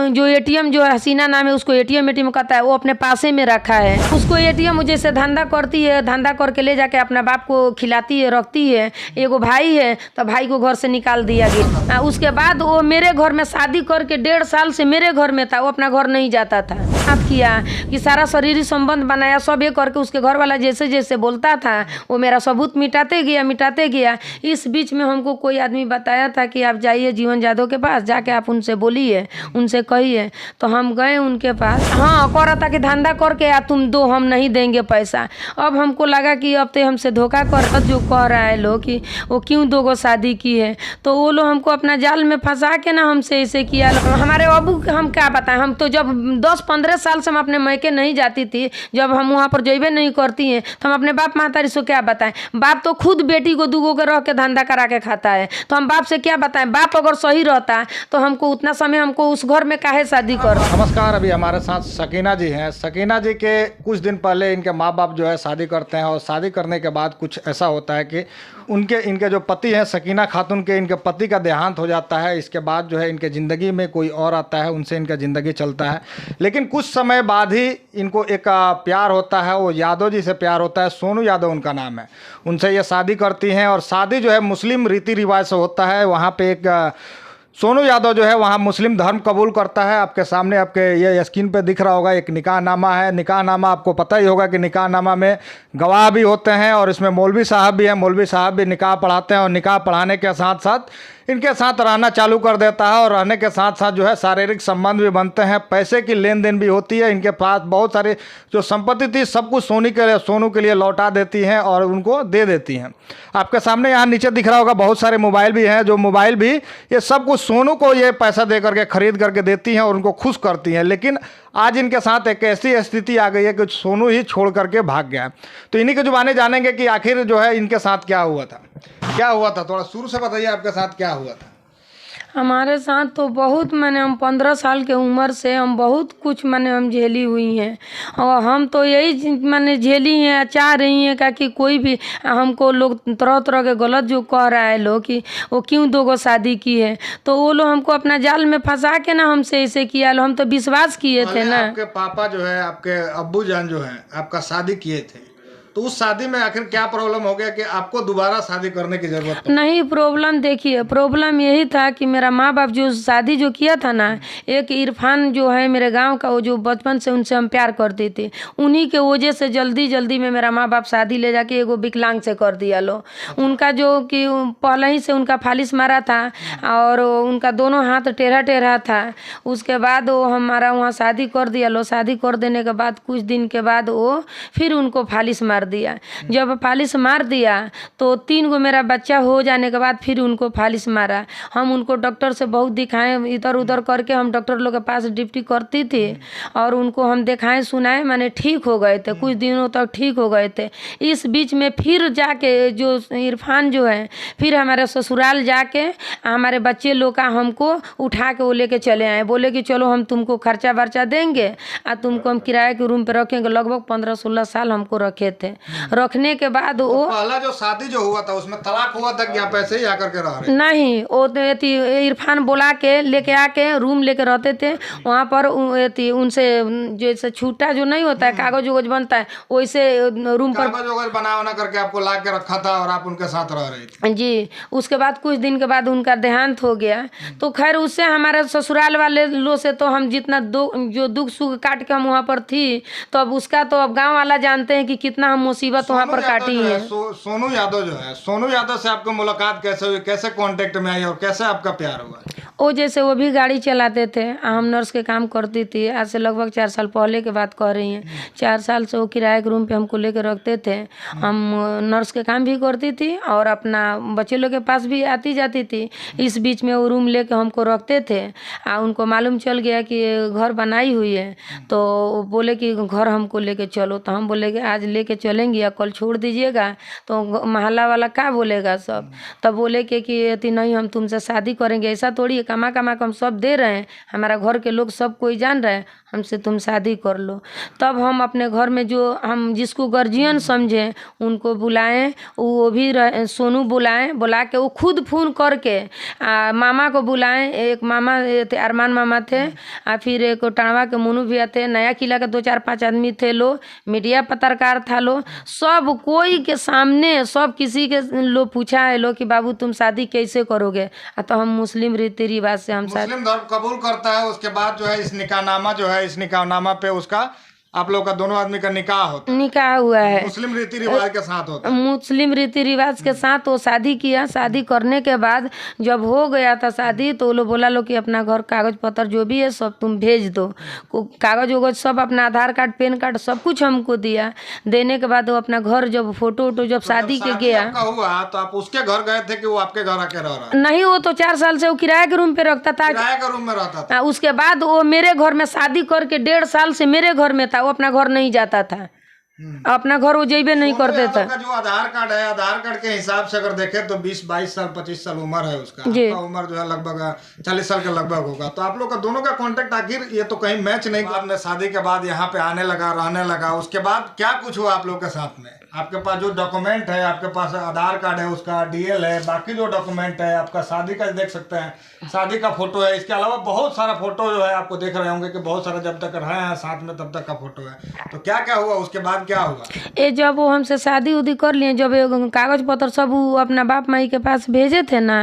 जो एटीएम जो हसीना नाम है उसको एटीएम कहता है, वो अपने पासे में रखा है। उसको एटीएम जैसे धंधा करती है, धंधा करके ले जाके अपना बाप को खिलाती है, रखती है। एगो भाई है तो भाई को घर से निकाल दिया गया। उसके बाद वो मेरे घर में शादी करके 1.5 साल से मेरे घर में था, वो अपना घर नहीं जाता था। बात किया कि सारा शरीरी संबंध बनाया, सब ये करके उसके घर वाला जैसे जैसे बोलता था वो मेरा सबूत मिटाते गया। इस बीच में हमको कोई आदमी बताया था कि आप जाइए जीवन यादव के पास, जाके आप उनसे बोलिए, उनसे कहिए। तो हम गए उनके पास। हाँ, कह रहा था कि धंधा करके या तुम दो, हम नहीं देंगे पैसा। अब हमको लगा कि अब तो हमसे धोखा कर जो कह रहा है लोग कि वो क्यों 2 गो शादी की है, तो वो लोग हमको अपना जाल में फंसा के ना हमसे ऐसे किया। हमारे अबू हम क्या बताएं, हम तो जब 10-15 साल से हम अपने मैके नहीं जाती थी, जब हम वहाँ पर जइबे नहीं करती हैं तो हम अपने बाप महतारी से क्या बताएं। बाप तो खुद बेटी को 2 गो के रह के धंधा करा के खाता है, तो हम बाप से क्या बताएं। बाप अगर सही रहता तो हमको उतना समय हमको उस घर में काहे शादी कर। नमस्कार, अभी हमारे साथ सकीना जी हैं। सकीना जी के कुछ दिन पहले इनके माँ बाप जो है शादी करते हैं, और शादी करने के बाद कुछ ऐसा होता है कि इनके जो पति हैं सकीना खातून के, इनके पति का देहांत हो जाता है। इसके बाद जो है इनके ज़िंदगी में कोई और आता है, उनसे इनका ज़िंदगी चलता है। लेकिन कुछ समय बाद ही इनको एक प्यार होता है, वो यादव जी से प्यार होता है। सोनू यादव उनका नाम है। उनसे ये शादी करती हैं, और शादी जो है मुस्लिम रीति रिवाज से होता है। वहाँ पे एक सोनू यादव जो है वहाँ मुस्लिम धर्म कबूल करता है। आपके सामने आपके ये स्क्रीन पे दिख रहा होगा एक निकाहनामा है। निकाहनामा आपको पता ही होगा कि निकाहनामा में गवाह भी होते हैं, और इसमें मौलवी साहब भी हैं। मौलवी साहब भी निकाह पढ़ाते हैं, और निकाह पढ़ाने के साथ साथ इनके साथ रहना चालू कर देता है, और रहने के साथ साथ जो है शारीरिक संबंध भी बनते हैं। पैसे की लेन देन भी होती है। इनके पास बहुत सारी जो संपत्ति थी सब कुछ सोनू के लिए लौटा देती हैं और उनको दे देती हैं। आपके सामने यहाँ नीचे दिख रहा होगा बहुत सारे मोबाइल भी हैं, जो मोबाइल भी ये सब कुछ सोनू को ये पैसा दे करके खरीद करके देती हैं और उनको खुश करती हैं। लेकिन आज इनके साथ एक ऐसी स्थिति आ गई है कि सोनू ही छोड़ करके भाग गया। तो इन्हीं के जुबानी जानेंगे कि आखिर जो है इनके साथ क्या हुआ था। थोड़ा शुरू से बताइए, आपके साथ क्या हुआ था। हमारे साथ तो बहुत हम 15 साल के उम्र से हम बहुत कुछ हम झेली हुई हैं, और हम तो यही झेली हैं, चाह रही हैं कि कोई भी हमको लोग तरह तरह के गलत जो कह रहा है लोग कि वो क्यों 2 गो शादी की है, तो वो लोग हमको अपना जाल में फंसा के ना हमसे ऐसे किया। हम तो विश्वास किए थे ना। आपके पापा जो है, आपके अब्बू जान जो है आपका शादी किए थे, तो उस शादी में आखिर क्या प्रॉब्लम हो गया कि आपको दोबारा शादी करने की जरूरत पड़ी? नहीं, प्रॉब्लम देखिए, प्रॉब्लम यही था कि मेरा माँ बाप जो शादी जो किया था ना, एक इरफान जो है मेरे गांव का, वो जो बचपन से उनसे हम प्यार करते थे, उन्हीं के वजह से जल्दी में मेरा माँ बाप शादी ले जाके एगो विकलांग से कर दिया लो। उनका जो कि पहले ही से उनका फालिस मारा था, और उनका दोनों हाथ टेढ़ा था। उसके बाद वो हमारा वहाँ शादी कर दिया लो। शादी कर देने के बाद कुछ दिन के बाद वो फिर उनको फालिस मार दिया। जब फालिस मार दिया तो 3 गो मेरा बच्चा हो जाने के बाद फिर उनको फालिस मारा। हम उनको डॉक्टर से बहुत दिखाएं, इधर उधर करके हम डॉक्टर लोग के पास ड्यूटी करती थी, और उनको हम दिखाएं सुनाएं, ठीक हो गए थे, कुछ दिनों तक ठीक हो गए थे। इस बीच में फिर जाके जो इरफान जो है फिर हमारे ससुराल जाके हमारे बच्चे लोग का हमको उठा के वो लेके चले आए। बोले कि चलो हम तुमको खर्चा वर्चा देंगे, और तुमको हम किराए के रूम पे रखेंगे। लगभग 15-16 साल हमको रखे थे। रखने के बाद वो पहला जो शादी जो हुआ था उसमें तलाक हुआ था क्या? पैसे ही आकर के रह रहे? नहीं, वो इरफान बोला के लेके आके रूम लेके रहते थे वहाँ पर। उनसे जैसे छूटा जो नहीं होता है, कागज उगज बनता है, वैसे रूम पर कागज उगज बना करके आपको ला के रखा था और आप उनके साथ रह रही थी जी। उसके बाद कुछ दिन के बाद उनका देहांत हो गया। तो खैर उससे हमारे ससुराल वाले लोग से तो हम जितना जो दुख सुख काट के हम वहाँ पर थी, तो अब उसका तो अब गाँव वाला जानते हैं कि कितना हम मुसीबत वहाँ पर काटी है। सोनू यादव जो है, सोनू यादव से आपको मुलाकात कैसे हुई, कैसे कांटेक्ट में आई और कैसे आपका प्यार हुआ? वो जैसे वो भी गाड़ी चलाते थे, हम नर्स के काम करती थी। आज से लगभग 4 साल पहले की बात कह रही हैं। 4 साल से वो किराए के रूम पे हमको लेकर रखते थे। हम नर्स के काम भी करती थी और अपना बच्चे लोग के पास भी आती जाती थी। इस बीच में वो रूम लेके हमको रखते थे। उनको मालूम चल गया कि घर बनाई हुई है, तो बोले कि घर हमको लेके चलो। तो हम बोले कि आज लेके चलेंगे या कल छोड़ दीजिएगा, तो मोहल्ला वाला क्या बोलेगा सब। तब बोले कि नहीं, हम तुमसे शादी करेंगे। ऐसा थोड़ी कमा कमा के हम सब दे रहे हैं, हमारा घर के लोग सब कोई जान रहे हैं, हमसे तुम शादी कर लो। तब हम अपने घर में जो हम जिसको गार्जियन समझें उनको बुलाएं, वो भी सोनू बुलाएं, बुला के वो खुद फ़ोन करके मामा को बुलाएं। एक मामा थे, अरमान मामा थे, फिर एक टाणवा के मुनू भैया थे, नया किला के 2-4-5 आदमी थे लो, मीडिया पत्रकार था लो, सब कोई के सामने सब किसी के लो पूछा है लो कि बाबू तुम शादी कैसे करोगे। तो हम मुस्लिम रीति रिवाज से हम मुस्लिम धर्म कबूल करता है, उसके बाद जो है इस निकाहनामा जो है, इस निकाहनामा पे उसका आप लोग का दोनों आदमी का निकाह होता है, निकाह हुआ है, मुस्लिम रीति रिवाज के साथ होता है। मुस्लिम रीति रिवाज के साथ वो शादी किया। शादी करने के बाद जब हो गया था शादी तो वो लोग बोला लो कि अपना घर कागज पत्र जो भी है सब तुम भेज दो। कागज वगज सब अपना आधार कार्ड पैन कार्ड सब कुछ हमको दिया। देने के बाद वो अपना घर जब फोटो वोटो जब शादी के गया आपका हुआ तो आप उसके घर गए थे कि वो आपके घर आके रह रहा है? नहीं, वो तो 4 साल से वो किराए के रूम पे रखता था, किराए के रूम में रहता था। उसके बाद वो मेरे घर में शादी करके 1.5 साल से मेरे घर में था। वो अपना घर नहीं जाता था, अपना घर वो जेबे नहीं करते थे। का जो आधार कार्ड है, आधार कार्ड के हिसाब से अगर देखें तो 20-22 साल 25 साल उम्र है उसका। आपका उम्र जो है लगभग 40 साल के लगभग होगा। तो आप लोग का दोनों का कांटेक्ट आखिर ये तो कहीं मैच नहीं। आपने शादी के बाद यहाँ पे आने लगा, रहने लगा, उसके बाद क्या कुछ हुआ आप लोग के साथ में? आपके पास जो डॉक्यूमेंट है, आपके पास आधार कार्ड है, उसका डीएल है, बाकी जो डॉक्यूमेंट है, आपका शादी का देख सकते हैं, शादी का फोटो है, इसके अलावा बहुत सारा फोटो जो है आपको देख रहे होंगे कि बहुत सारा जब तक रहे हैं साथ में तब तक का फोटो है। तो क्या क्या हुआ उसके बाद, क्या हुआ? ये जब वो हमसे शादी उदी कर लिए, जब कागज पत्र सब वो अपना बाप माई के पास भेजे थे ना,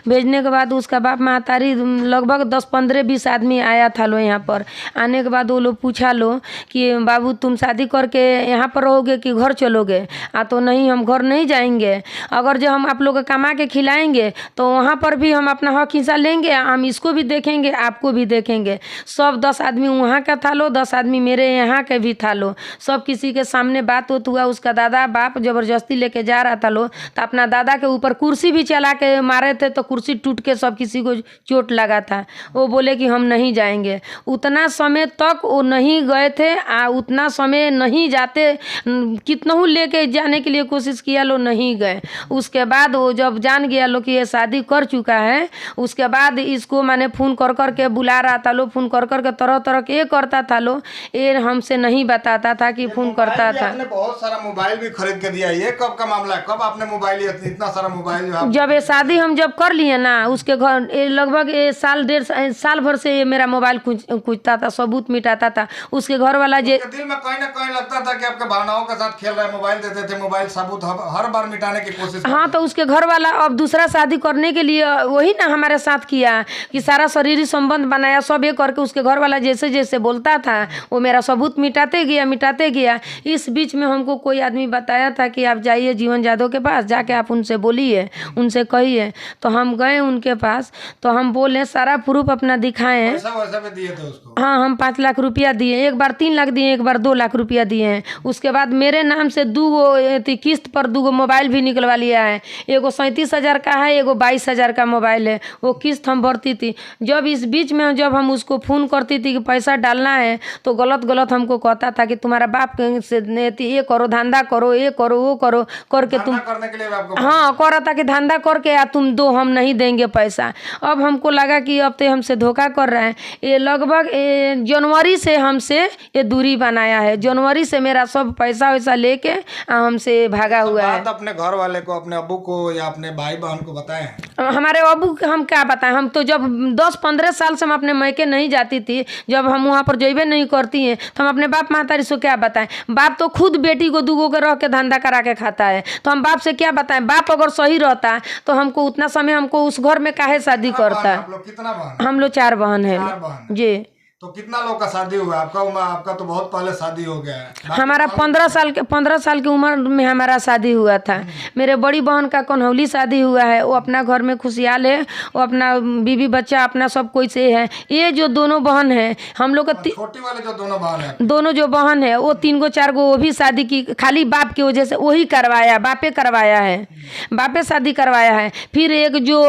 भेजने के बाद उसका बाप महतारी लगभग 10-15-20 आदमी आया था लो यहाँ पर। आने के बाद वो लोग पूछा लो कि बाबू तुम शादी करके यहाँ पर रहोगे कि घर चलोगे? तो नहीं, हम घर नहीं जाएंगे। अगर जो हम आप लोग कमा के खिलाएंगे तो वहाँ पर भी हम अपना हक हिस्सा लेंगे, हम इसको भी देखेंगे आपको भी देखेंगे। सब 10 आदमी वहाँ का था लो, 10 आदमी मेरे यहाँ के भी था लो। सब किसी के सामने बात होत हुआ। उसका दादा बाप जबरदस्ती लेके जा रहा था लो, तो अपना दादा के ऊपर कुर्सी भी चला के मारे थे, तो कुर्सी टूट के सब किसी को चोट लगा था। वो बोले कि हम नहीं जाएंगे। उतना समय तक वो नहीं गए थे, उतना समय नहीं जाते, कितना लेके जाने के लिए कोशिश किया लो, नहीं गए। उसके बाद वो जब जान गया लो कि ये शादी कर चुका है, उसके बाद इसको मैंने फ़ोन कर कर के बुला रहा था लो, फ़ोन कर कर के तरह तरह के ये करता था लो, ये हमसे नहीं बताता था कि फ़ोन करता था। आपने बहुत सारा मोबाइल भी खरीद के दिया, ये कब का मामला है? कब आपने मोबाइल लिया इतना सारा मोबाइल? जब ये शादी हम जब कर लिए ना, उसके घर लगभग 1.5 साल भर से ये मेरा मोबाइल कुचता था, सबूत मिटाता था। उसके घर वाला दिल में कहीं ना कहीं लगता था कि आपके भावनाओं के साथ खेल रहा है, मोबाइल देते थे, मोबाइल सबूत हर बार मिटाने की कोशिश। हाँ, तो उसके घर वाला अब दूसरा शादी करने के लिए वही ना हमारे साथ किया कि सारा शरीरी संबंध बनाया, सब ये करके उसके घर वाला जैसे जैसे बोलता था वो मेरा सबूत मिटाते गया। इस बीच में हमको कोई आदमी बताया था कि आप जाइए जीवन जादव के पास, जाके आप उनसे बोलिए, उनसे कहिए। तो हम गए उनके पास, तो हम बोले सारा प्रूफ अपना दिखाएं। पैसा भी दिए थे उसको? हाँ, हम 5 लाख रुपया दिए, एक बार 3 लाख दिए, एक बार 2 लाख रुपया दिए हैं। उसके बाद मेरे नाम से 2 किस्त पर 2 मोबाइल भी निकलवा लिया है। एगो 37,000 का है, एगो 22,000 का मोबाइल है, वो किस्त हम भरती थी। जब इस बीच में जब हम उसको फ़ोन करती थी कि पैसा डालना है, तो गलत हमको कहता था कि तुम्हारा बाप से ये करो, धंधा करो, ये करो, वो करो करके तुम करने के लिए आपको हाँ कह रहा था कि धंधा करके तुम दो, हम नहीं देंगे पैसा। अब हमको लगा कि अब तो हमसे धोखा कर रहे हैं। ये लगभग जनवरी से हमसे ये दूरी बनाया है। जनवरी से मेरा सब पैसा वैसा लेके हमसे भागा हुआ है। अपने घर वाले को, अपने अब्बू को या अपने भाई बहन को बताएं? हमारे अब्बू को हम क्या बताएं? हम तो जब 10-15 साल से हम अपने मैके नहीं जाती थी, जब हम वहाँ पर जइबे नहीं करती हैं, तो हम अपने बाप महतारी से क्या बताएं? बाप तो खुद बेटी को 2 के रह के धंधा करा के खाता है, तो हम बाप से क्या बताएं? बाप अगर सही रहता तो हमको उतना समय हमको उस घर में काहे शादी करता है? आप लोग कितना बहन? हम लोग 4 बहन है जी। तो कितना लोग का शादी हुआ? आपका तो बहुत पहले शादी हो गया है। हमारा 15 साल की उम्र में हमारा शादी हुआ था। मेरे बड़ी बहन का कन्हौली शादी हुआ है, वो अपना घर में खुशहाल है, वो अपना बीवी बच्चा अपना सब कोई से है। ये जो दोनों बहन है हम लोग का, छोटी वाले जो दोनों बहन है, दोनों जो बहन है वो 3 गो 4 गो वो भी शादी की, खाली बाप की वजह से वही करवाया, बापे करवाया है, बापे शादी करवाया है। फिर एक जो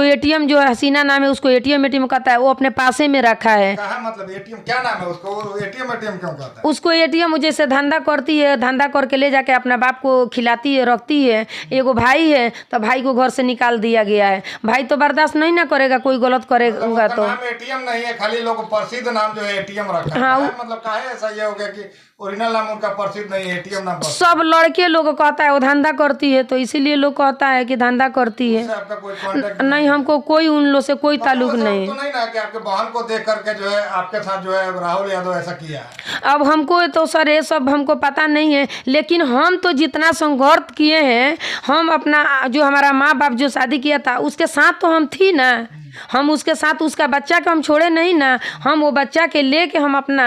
ATM जो हसीना नाम है, उसको ATM कहता है, वो अपने पासे में रखा है। मतलब एटीएम क्या नाम है उसको, एटीएम एटीएम क्यों कहते हैं? उसको एटीएम जैसे धंधा करती है, धंधा करके ले जाके अपना बाप को खिलाती है, रखती है। एगो भाई है तो भाई को घर से निकाल दिया गया है। भाई तो बर्दाश्त नहीं ना करेगा कोई गलत करेगा उसका तो। नाम एटीएम नहीं है, खाली लोग प्रसिद्ध नाम जो है एटीएम रखा है। हाँ, मतलब काहे ऐसा ये हो गया कि ओरिजिनल नाम उनका प्रसिद्ध नहीं है, एटीएम नाम प्रसिद्ध? सब लड़के लोग कहता है वो धंधा करती है, तो इसीलिए लोग कहता है कि धंधा करती है। उससे आपका कोई कांटेक्ट नहीं, हमको कोई उन लोग से कोई ताल्लुक नहीं। तो नहीं ना कि आपके बहन को देख करके जो है आपके साथ जो है राहुल यादव ऐसा किया है? अब हमको तो सर ये सब हमको पता नहीं है, लेकिन हम तो जितना संघर्ष किए हैं, हम अपना जो हमारा माँ बाप जो शादी किया था उसके साथ तो हम थी ना, हम उसके साथ उसका बच्चा को हम छोड़े नहीं ना। हम वो बच्चा के लेके हम अपना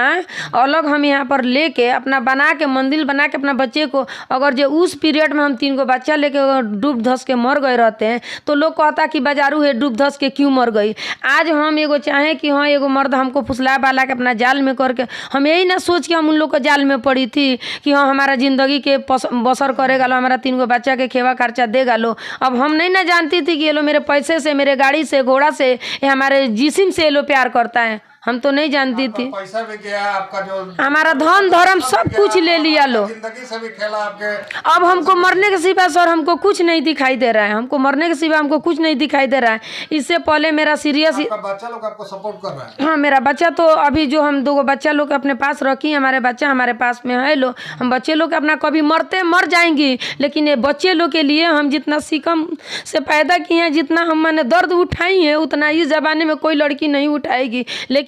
अलग हम यहाँ पर लेके अपना बना के मंदिर बना के अपना बच्चे को, अगर जो उस पीरियड में हम 3 गो बच्चा लेके अगर डूब धस के मर गए रहते हैं तो लोग कहता कि बाजारू है डूब धस के क्यों मर गई। आज हम एगो चाहें कि हाँ एगो मर्द हमको फुसला बाला के अपना जाल में करके, हम यही ना सोच के हम उन लोग को जाल में पड़ी थी कि हाँ हमारा ज़िंदगी के बसर करेगा लो, हमारा 3 गो बच्चा के खेवा खर्चा देगा लो। अब हम नहीं ना जानती थी कि ये लो मेरे पैसे से, मेरे गाड़ी से, घोड़ा से, ये हमारे जिस्म से ये लो प्यार करता है। हम तो नहीं जानती थी। पैसा भी गया, आपका जो हमारा धन धर्म सब कुछ ले लिया लो। जिंदगी से भी खेला आपके। अब हमको मरने के सिवा सर हमको कुछ नहीं दिखाई दे रहा है, हमको मरने के सिवा हमको कुछ नहीं दिखाई दे रहा है। इससे पहले मेरा सीरियस, आपका बच्चा लोग आपको सपोर्ट कर रहा है? हाँ मेरा बच्चा तो अभी जो हम 2 गो बच्चा लोग अपने पास रखी, हमारे बच्चा हमारे पास में है लो। हम बच्चे लोग अपना कभी मरते मर जाएंगी, लेकिन ये बच्चे लोग के लिए हम जितना सीकम से पैदा किए हैं, जितना हम मैंने दर्द उठाई है, उतना इस ज़माने में कोई लड़की नहीं उठाएगी। लेकिन